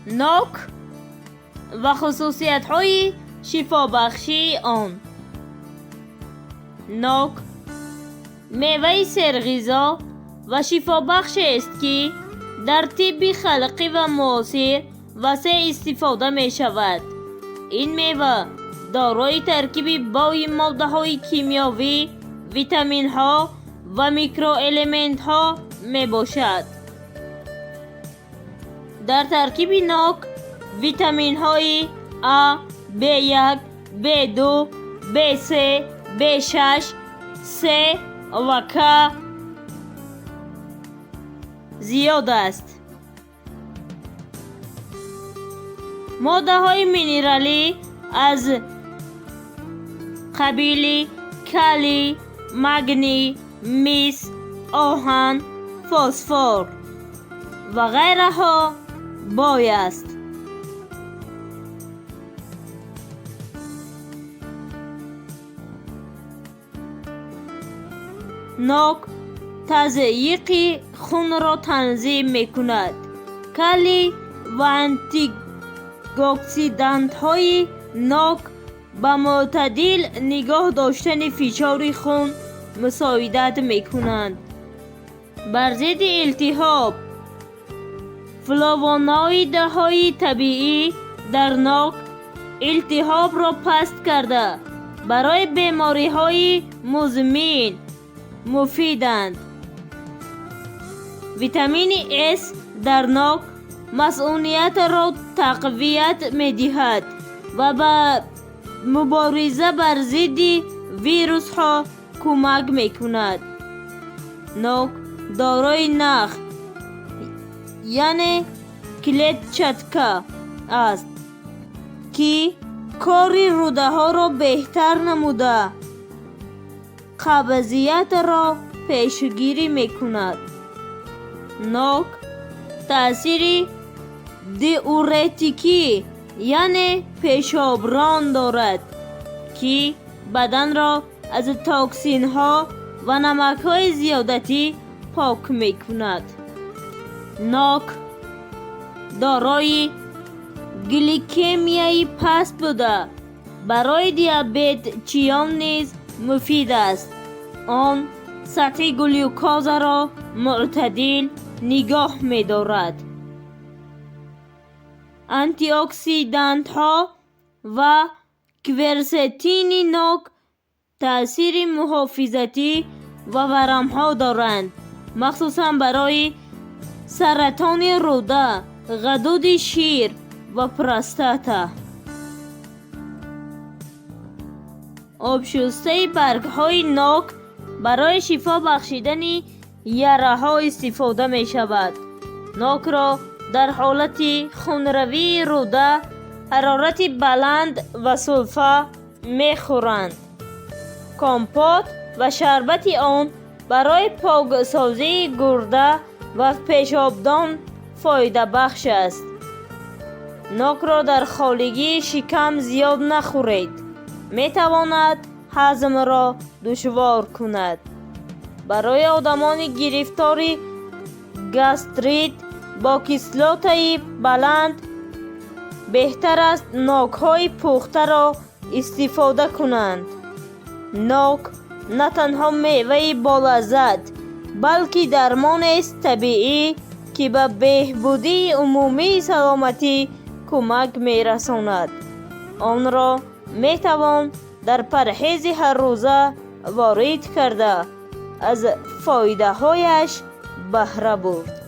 نوک و خصوصیت‌های شفابخشی آن. نوک میوه سرغذا و شفابخش است که در طب خلقی و معاصر وسیع استفاده می شود. این میوه دارای ترکیب بای ماده‌های کیمیاوی، ویتامین‌ها و میکروالمنت‌ها می باشد. در ترکیب نوک ویتامین‌های A، B1، B2، B3، B6، C و K زیاد است. ماده های مینرالی از قبیل کالی، مگنی، مس، آهن، فسفر و غیره ها بای است. نوک تضییق خون را تنظیم می کند. کالی و آنتی‌اکسیدانت های نوک به معتدل نگاه داشتن فشار خون مساعدت می کنند. بر ضد التهاب، فلاوونوئیدهای طبیعی در نوک التهاب را پست کرده برای بیماری های مزمن مفیدند. ویتامین S در نوک مسئولیت را تقویت می دهد و به مبارزه بر ضد ویروس ها کمک می کند. نوک دارای نخ یعنی کلتچاتکا است که کار روده ها را بهتر نموده قبضیت را پیشگیری می کند. نوک تأثیر دیورتیکی یعنی پیشابران دارد که بدن را از توکسین ها و نمک های زیادتی پاک می کند. نوک دارای گلیکمیای پست بوده برای دیابت چیان نیز مفید است. آن سطح گلوکوز را معتدل نگاه می دارد. آنتی اکسیدانت ها و کوورستین نوک تأثیر محافظتی و ورم ها دارند، مخصوصا برای سرطان روده، غدود شیر و پروستاتا. آبشسته برگ های نوک برای شفا بخشیدن یره ها استفاده می شود. نوک را در حالت خونروی روده، حرارت بلند و سلفه می خورند. کمپوت و شربت آن برای پاکسازی گرده و پیشابدان فایده بخش است. نوک را در خالگی شکم زیاد نخورید، می تواند هضم را دشوار کند. برای آدمان گرفتار گاستریت با کسلات بلند بهتر است نوک های پخته را استفاده کنند. نوک نه تنها میوه بالذت بلکه درمان است طبیعی که به بهبودی عمومی سلامتی کمک می رساند. آن را می توان در پرهیز هر روزه وارد کرده از فایده هایش بهره برد.